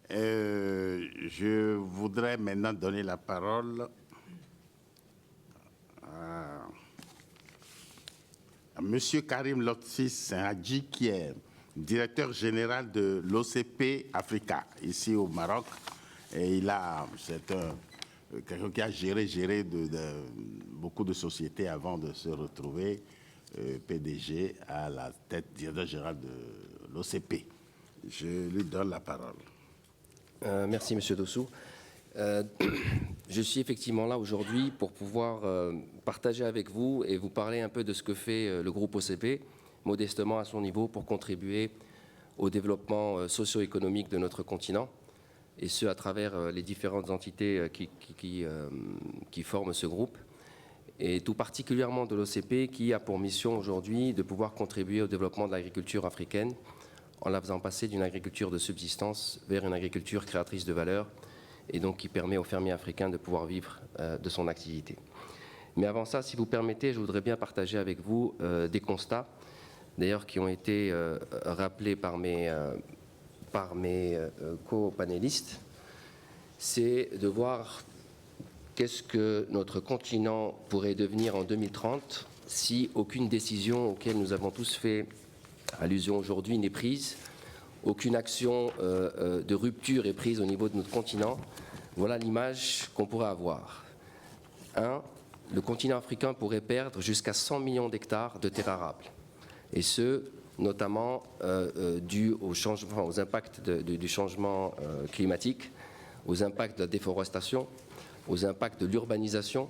Je voudrais maintenant donner la parole à M. Karim Lotsis Hadji, qui est directeur général de l'OCP Africa, ici au Maroc. Et c'est quelqu'un qui a géré beaucoup de sociétés avant de se retrouver PDG à la tête directeur général de l'OCP. Je lui donne la parole. Merci, M. Dossou. Je suis effectivement là aujourd'hui pour pouvoir partager avec vous et vous parler un peu de ce que fait le groupe OCP, modestement à son niveau, pour contribuer au développement socio-économique de notre continent, et ce à travers les différentes entités qui forment ce groupe, et tout particulièrement de l'OCP, qui a pour mission aujourd'hui de pouvoir contribuer au développement de l'agriculture africaine en la faisant passer d'une agriculture de subsistance vers une agriculture créatrice de valeur, et donc qui permet aux fermiers africains de pouvoir vivre de son activité. Mais avant ça, si vous permettez, je voudrais bien partager avec vous des constats, d'ailleurs qui ont été rappelés par mes co-panélistes. C'est de voir qu'est-ce que notre continent pourrait devenir en 2030 si aucune décision auquel nous avons tous fait allusion aujourd'hui n'est prise, aucune action de rupture est prise au niveau de notre continent. Voilà l'image qu'on pourrait avoir. 1. Le continent africain pourrait perdre jusqu'à 100 millions d'hectares de terres arables, et ce, notamment dû aux impacts du changement climatique, aux impacts de la déforestation, aux impacts de l'urbanisation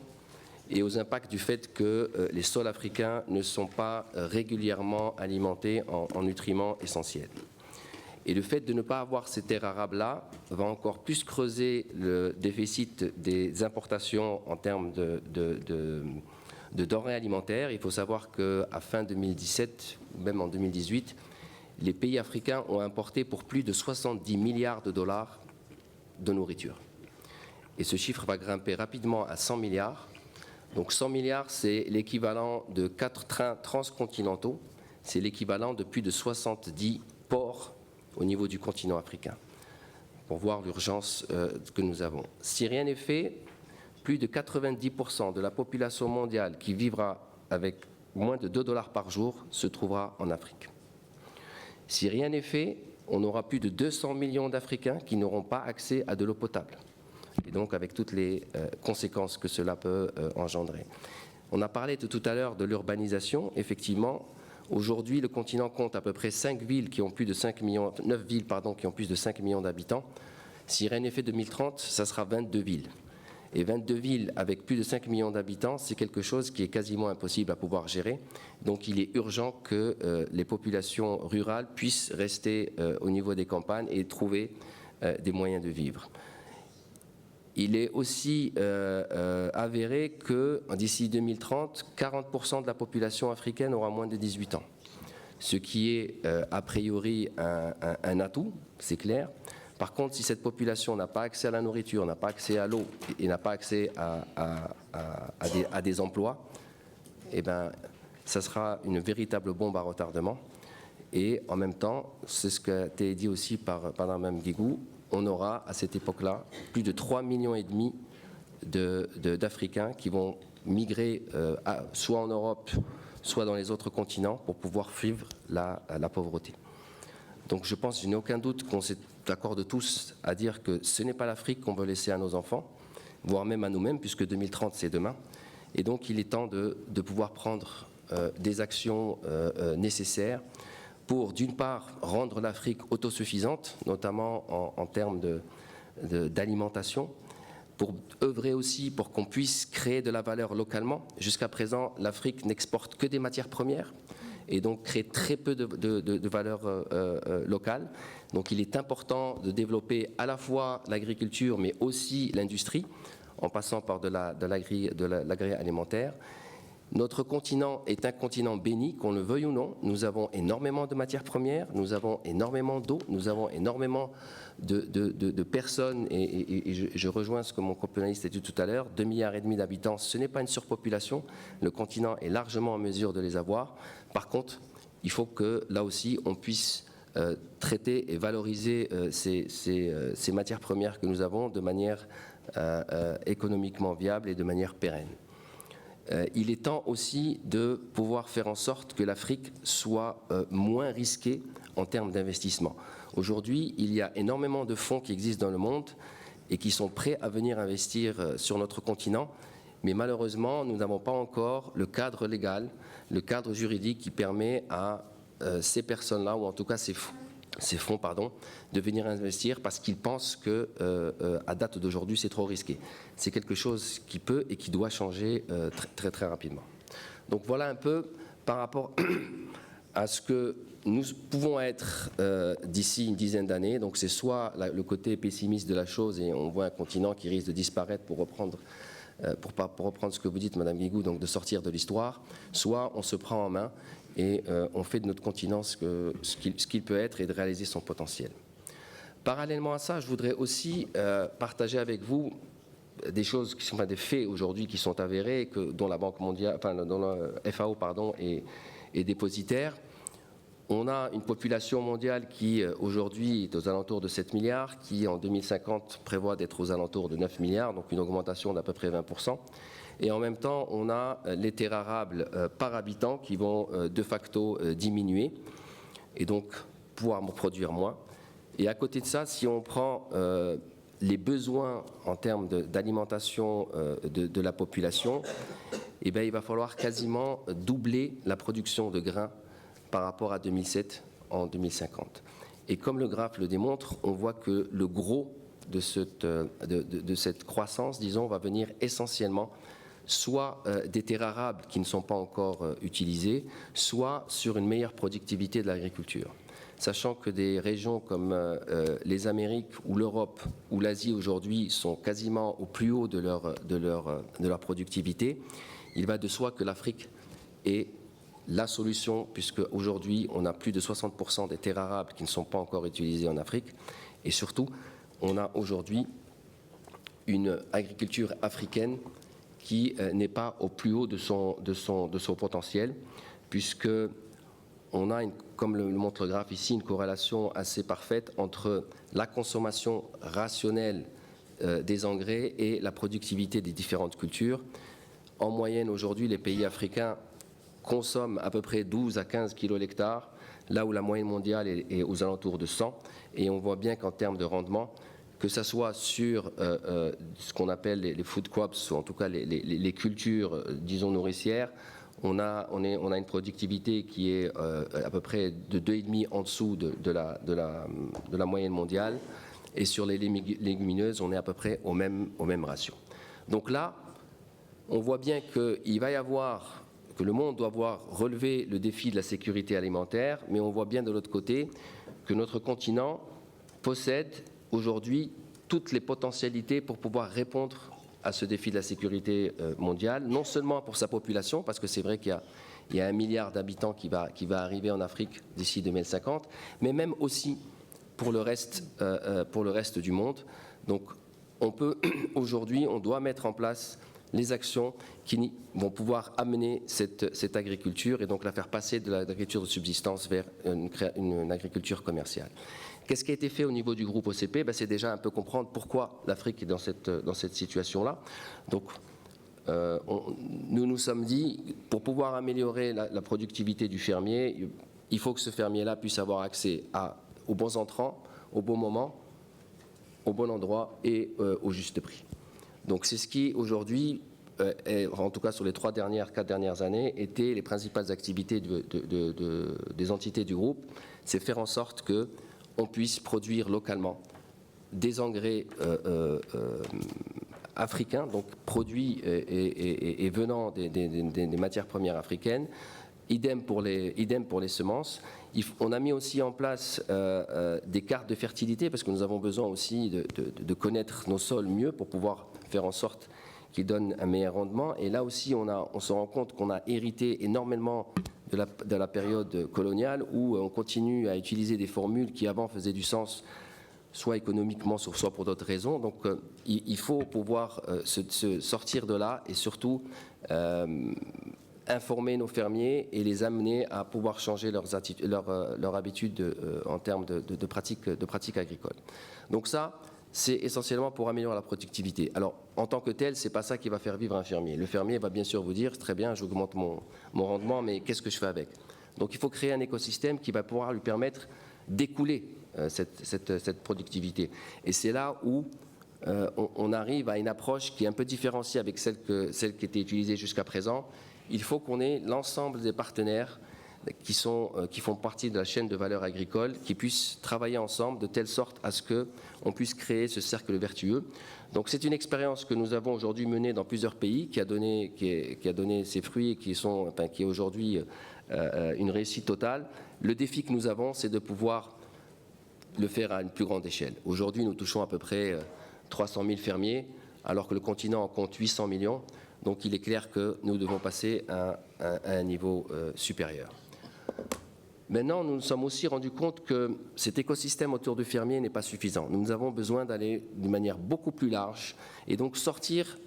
et aux impacts du fait que les sols africains ne sont pas régulièrement alimentés en nutriments essentiels. Et le fait de ne pas avoir ces terres arables-là va encore plus creuser le déficit des importations en termes de denrées alimentaires. Il faut savoir qu'à fin 2017, même en 2018, les pays africains ont importé pour plus de 70 milliards de dollars de nourriture. Et ce chiffre va grimper rapidement à 100 milliards. Donc 100 milliards, c'est l'équivalent de 4 trains transcontinentaux. C'est l'équivalent de plus de 70 ports au niveau du continent africain, pour voir l'urgence que nous avons. Si rien n'est fait, plus de 90% de la population mondiale qui vivra avec moins de 2 $ par jour se trouvera en Afrique. Si rien n'est fait, on aura plus de 200 millions d'Africains qui n'auront pas accès à de l'eau potable, et donc avec toutes les conséquences que cela peut engendrer. On a parlé tout à l'heure de l'urbanisation. Effectivement, aujourd'hui, le continent compte à peu près 9 villes qui ont plus de 5 millions d'habitants. Si rien n'est fait 2030, ça sera 22 villes. Et 22 villes avec plus de 5 millions d'habitants, c'est quelque chose qui est quasiment impossible à pouvoir gérer. Donc il est urgent que les populations rurales puissent rester au niveau des campagnes et trouver des moyens de vivre. Il est aussi avéré que d'ici 2030, 40% de la population africaine aura moins de 18 ans. Ce qui est a priori un atout, c'est clair. Par contre, si cette population n'a pas accès à la nourriture, n'a pas accès à l'eau et n'a pas accès à des emplois, eh ben, ça sera une véritable bombe à retardement. Et en même temps, c'est ce qui a été dit aussi par Mme Guigou, on aura à cette époque-là plus de 3,5 millions d'Africains qui vont migrer soit en Europe, soit dans les autres continents pour pouvoir suivre la pauvreté. Donc je pense, je n'ai aucun doute qu'on s'accorde tous à dire que ce n'est pas l'Afrique qu'on veut laisser à nos enfants, voire même à nous-mêmes, puisque 2030 c'est demain. Et donc il est temps de pouvoir prendre des actions nécessaires pour, d'une part, rendre l'Afrique autosuffisante, notamment en termes d'alimentation, pour œuvrer aussi pour qu'on puisse créer de la valeur localement. Jusqu'à présent, l'Afrique n'exporte que des matières premières et donc crée très peu de valeur locale. Donc il est important de développer à la fois l'agriculture, mais aussi l'industrie, en passant par de l'agroalimentaire. Notre continent est un continent béni, qu'on le veuille ou non. Nous avons énormément de matières premières, nous avons énormément d'eau, nous avons énormément de personnes, et je rejoins ce que mon co-panéliste a dit tout à l'heure, 2,5 milliards d'habitants, ce n'est pas une surpopulation, le continent est largement en mesure de les avoir. Par contre, il faut que là aussi on puisse traiter et valoriser ces matières premières que nous avons de manière économiquement viable et de manière pérenne. Il est temps aussi de pouvoir faire en sorte que l'Afrique soit moins risquée en termes d'investissement. Aujourd'hui, il y a énormément de fonds qui existent dans le monde et qui sont prêts à venir investir sur notre continent, mais malheureusement, nous n'avons pas encore le cadre légal, le cadre juridique qui permet à ces personnes-là, ou en tout cas ces fonds, de venir investir parce qu'ils pensent que, à date d'aujourd'hui, c'est trop risqué. C'est quelque chose qui peut et qui doit changer très, très rapidement. Donc voilà un peu par rapport à ce que nous pouvons être d'ici une dizaine d'années. Donc c'est soit le côté pessimiste de la chose et on voit un continent qui risque de disparaître pour reprendre ce que vous dites, Madame Guigou, donc de sortir de l'histoire, soit on se prend en main et on fait de notre continent ce qu'il peut être et de réaliser son potentiel. Parallèlement à ça, je voudrais aussi partager avec vous des choses qui sont des faits aujourd'hui qui sont avérés, dont la Banque mondiale, dont le FAO est dépositaire. On a une population mondiale qui aujourd'hui est aux alentours de 7 milliards, qui en 2050 prévoit d'être aux alentours de 9 milliards, donc une augmentation d'à peu près 20%. Et en même temps, on a les terres arables par habitant qui vont de facto diminuer et donc pouvoir produire moins. Et à côté de ça, si on prend les besoins en termes d'alimentation de la population, eh bien, il va falloir quasiment doubler la production de grains par rapport à 2007 en 2050. Et comme le graphe le démontre, on voit que le gros de cette croissance, disons, va venir essentiellement soit des terres arables qui ne sont pas encore utilisées, soit sur une meilleure productivité de l'agriculture. Sachant que des régions comme les Amériques ou l'Europe ou l'Asie aujourd'hui sont quasiment au plus haut de leur productivité, il va de soi que l'Afrique est la solution, puisque aujourd'hui on a plus de 60% des terres arables qui ne sont pas encore utilisées en Afrique, et surtout on a aujourd'hui une agriculture africaine qui n'est pas au plus haut de son potentiel, puisque on a, comme le montre le graphe ici, une corrélation assez parfaite entre la consommation rationnelle des engrais et la productivité des différentes cultures. En moyenne aujourd'hui, les pays africains consomment à peu près 12 à 15 kilos l'hectare, là où la moyenne mondiale est aux alentours de 100. Et on voit bien qu'en termes de rendement, que ce soit sur ce qu'on appelle les food crops, ou en tout cas les cultures, disons, nourricières, on a une productivité qui est à peu près de 2,5 en dessous de la moyenne mondiale. Et sur les légumineuses, on est à peu près au même ratio. Donc là, on voit bien qu'il va y avoir, que le monde doit avoir relevé le défi de la sécurité alimentaire, mais on voit bien de l'autre côté que notre continent possède aujourd'hui toutes les potentialités pour pouvoir répondre à ce défi de la sécurité mondiale, non seulement pour sa population, parce que c'est vrai qu'il y a 1 milliard d'habitants qui va arriver en Afrique d'ici 2050, mais même aussi pour le reste du monde. Donc aujourd'hui, on doit mettre en place les actions qui vont pouvoir amener cette agriculture et donc la faire passer de l'agriculture de subsistance vers une agriculture commerciale. Qu'est-ce qui a été fait au niveau du groupe OCP? C'est déjà un peu comprendre pourquoi l'Afrique est dans cette situation-là. Donc, nous nous sommes dit, pour pouvoir améliorer la productivité du fermier, il faut que ce fermier-là puisse avoir accès aux bons entrants, au bon moment, au bon endroit et au juste prix. Donc c'est ce qui aujourd'hui, en tout cas sur les 4 dernières années, étaient les principales activités des entités du groupe, c'est faire en sorte qu'on puisse produire localement des engrais africains, donc produits et venant des matières premières africaines. Idem pour les semences. On a mis aussi en place des cartes de fertilité parce que nous avons besoin aussi de connaître nos sols mieux pour pouvoir faire en sorte qu'ils donnent un meilleur rendement. Et là aussi, on se rend compte qu'on a hérité énormément de la période coloniale où on continue à utiliser des formules qui avant faisaient du sens, soit économiquement, soit pour d'autres raisons. Donc il faut pouvoir se sortir de là et surtout informer nos fermiers et les amener à pouvoir changer leur habitude en termes de pratiques agricoles. Donc ça, c'est essentiellement pour améliorer la productivité. Alors, en tant que tel, ce n'est pas ça qui va faire vivre un fermier. Le fermier va bien sûr vous dire, très bien, j'augmente mon rendement, mais qu'est-ce que je fais avec? Donc, il faut créer un écosystème qui va pouvoir lui permettre d'écouler cette productivité. Et c'est là où on arrive à une approche qui est un peu différenciée avec celle qui était utilisée jusqu'à présent. Il faut qu'on ait l'ensemble des partenaires qui font partie de la chaîne de valeur agricole, qui puissent travailler ensemble de telle sorte à ce qu'on puisse créer ce cercle vertueux. Donc c'est une expérience que nous avons aujourd'hui menée dans plusieurs pays, qui a donné ses fruits et qui est aujourd'hui une réussite totale. Le défi que nous avons, c'est de pouvoir le faire à une plus grande échelle. Aujourd'hui, nous touchons à peu près 300 000 fermiers, alors que le continent en compte 800 millions. Donc il est clair que nous devons passer à un niveau supérieur. Maintenant, nous nous sommes aussi rendus compte que cet écosystème autour du fermier n'est pas suffisant. Nous avons besoin d'aller d'une manière beaucoup plus large et donc sortir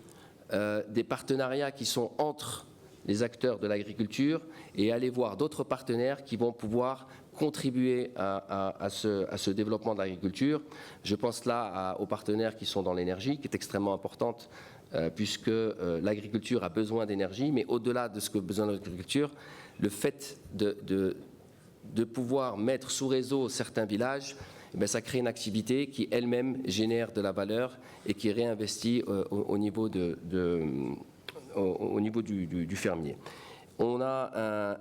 des partenariats qui sont entre les acteurs de l'agriculture et aller voir d'autres partenaires qui vont pouvoir contribuer à ce développement de l'agriculture. Je pense là aux partenaires qui sont dans l'énergie, qui est extrêmement importante, puisque l'agriculture a besoin d'énergie, mais au-delà de ce que besoin de l'agriculture, le fait de pouvoir mettre sous réseau certains villages, ça crée une activité qui elle-même génère de la valeur et qui est réinvestie au niveau du fermier. On a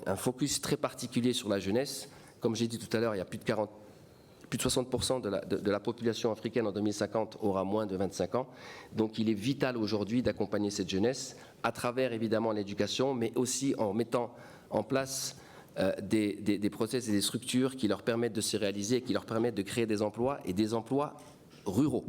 un focus très particulier sur la jeunesse. Comme j'ai dit tout à l'heure, il y a plus de 60% de la population africaine en 2050 aura moins de 25 ans. Donc il est vital aujourd'hui d'accompagner cette jeunesse à travers évidemment l'éducation, mais aussi en mettant en place des process et des structures qui leur permettent de se réaliser, qui leur permettent de créer des emplois et des emplois ruraux.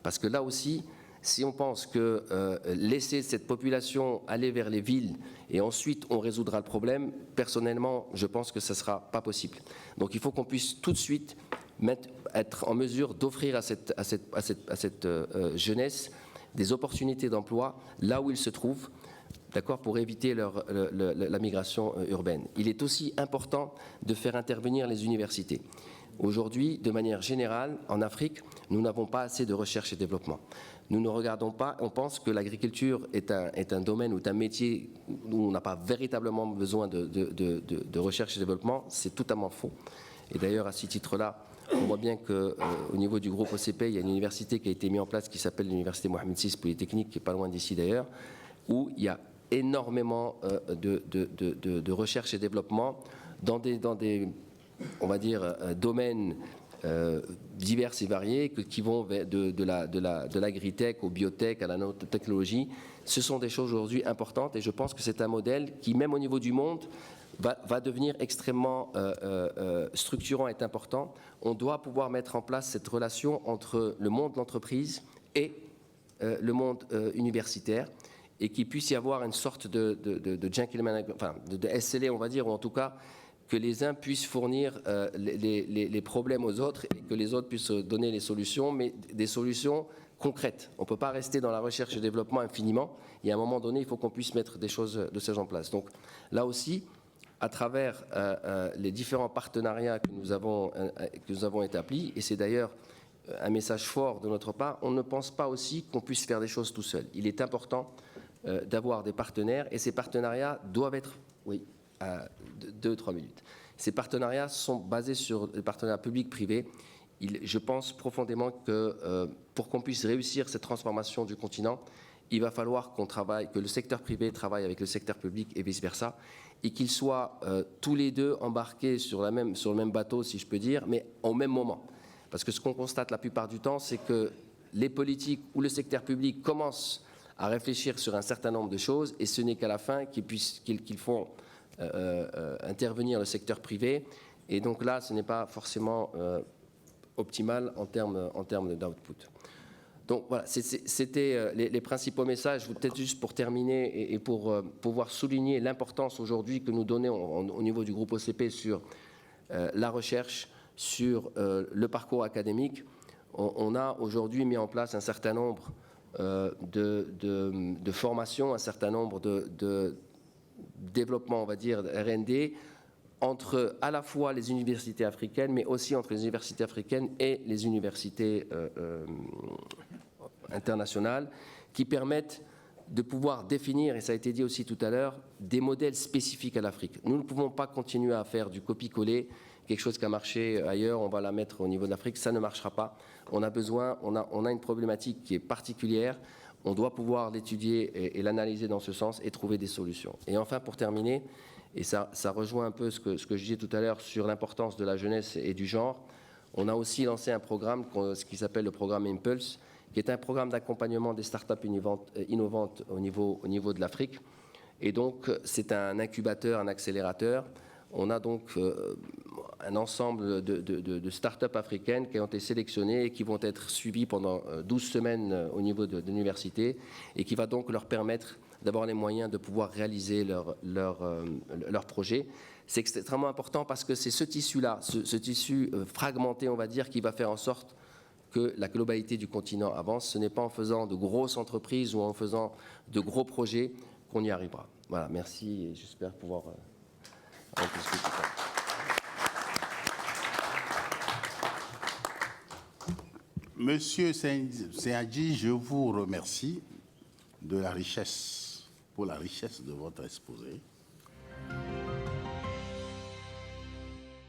Parce que là aussi, si on pense que laisser cette population aller vers les villes et ensuite on résoudra le problème, personnellement, je pense que ce ne sera pas possible. Donc il faut qu'on puisse tout de suite être en mesure d'offrir à cette jeunesse des opportunités d'emploi là où ils se trouvent, d'accord, pour éviter la migration urbaine. Il est aussi important de faire intervenir les universités. Aujourd'hui, de manière générale, en Afrique, nous n'avons pas assez de recherche et développement. Nous ne regardons pas, on pense que l'agriculture est un domaine ou un métier où on n'a pas véritablement besoin de recherche et développement. C'est totalement faux. Et d'ailleurs, à ce titre-là, on voit bien qu'au niveau du groupe OCP, il y a une université qui a été mise en place qui s'appelle l'université Mohamed VI Polytechnique, qui est pas loin d'ici d'ailleurs, où il y a énormément de recherche et développement dans des on va dire, domaines divers et variés qui vont de l'agritech au biotech, à la nanotechnologie. Ce sont des choses aujourd'hui importantes et je pense que c'est un modèle qui, même au niveau du monde, va devenir extrêmement structurant et important. On doit pouvoir mettre en place cette relation entre le monde de l'entreprise et le monde universitaire et qu'il puisse y avoir une sorte de gentleman, enfin de SLA, on va dire, ou en tout cas que les uns puissent fournir les problèmes aux autres et que les autres puissent donner les solutions, mais des solutions concrètes. On ne peut pas rester dans la recherche et développement infiniment. Et à un moment donné, il faut qu'on puisse mettre des choses de ce genre en place. Donc là aussi, à travers les différents partenariats que nous avons établis, et c'est d'ailleurs un message fort de notre part, on ne pense pas aussi qu'on puisse faire des choses tout seul. Il est important d'avoir des partenaires et ces partenariats doivent être... Oui. 2-3 minutes. Ces partenariats sont basés sur les partenariats publics-privés. Je pense profondément que pour qu'on puisse réussir cette transformation du continent, il va falloir que le secteur privé travaille avec le secteur public et vice-versa, et qu'ils soient tous les deux embarqués sur le même bateau, si je peux dire, mais au même moment. Parce que ce qu'on constate la plupart du temps, c'est que les politiques ou le secteur public commencent à réfléchir sur un certain nombre de choses, et ce n'est qu'à la fin qu'ils font intervenir le secteur privé, et donc là ce n'est pas forcément optimal en termes d'output. Donc voilà, c'était les principaux messages. Peut-être juste pour terminer et pour pouvoir souligner l'importance aujourd'hui que nous donnons au niveau du groupe OCP sur la recherche, sur le parcours académique. On a aujourd'hui mis en place un certain nombre de formations, un certain nombre développement, on va dire, R&D, entre à la fois les universités africaines, mais aussi entre les universités africaines et les universités internationales, qui permettent de pouvoir définir, et ça a été dit aussi tout à l'heure, des modèles spécifiques à l'Afrique. Nous ne pouvons pas continuer à faire du copier-coller, quelque chose qui a marché ailleurs, on va la mettre au niveau de l'Afrique, ça ne marchera pas. On a besoin, on a une problématique qui est particulière, on doit pouvoir l'étudier et l'analyser dans ce sens et trouver des solutions. Et enfin, pour terminer, et ça rejoint un peu ce que je disais tout à l'heure sur l'importance de la jeunesse et du genre, on a aussi lancé un programme, ce qui s'appelle le programme Impulse, qui est un programme d'accompagnement des startups innovantes au niveau de l'Afrique. Et donc, c'est un incubateur, un accélérateur. On a donc un ensemble de startups africaines qui ont été sélectionnées et qui vont être suivies pendant 12 semaines au niveau de l'université et qui va donc leur permettre d'avoir les moyens de pouvoir réaliser leur projet. C'est extrêmement important parce que c'est ce tissu-là, ce tissu fragmenté, on va dire, qui va faire en sorte que la globalité du continent avance. Ce n'est pas en faisant de grosses entreprises ou en faisant de gros projets qu'on y arrivera. Voilà, merci et j'espère pouvoir en discuter. Monsieur Seadji, je vous remercie pour la richesse de votre exposé.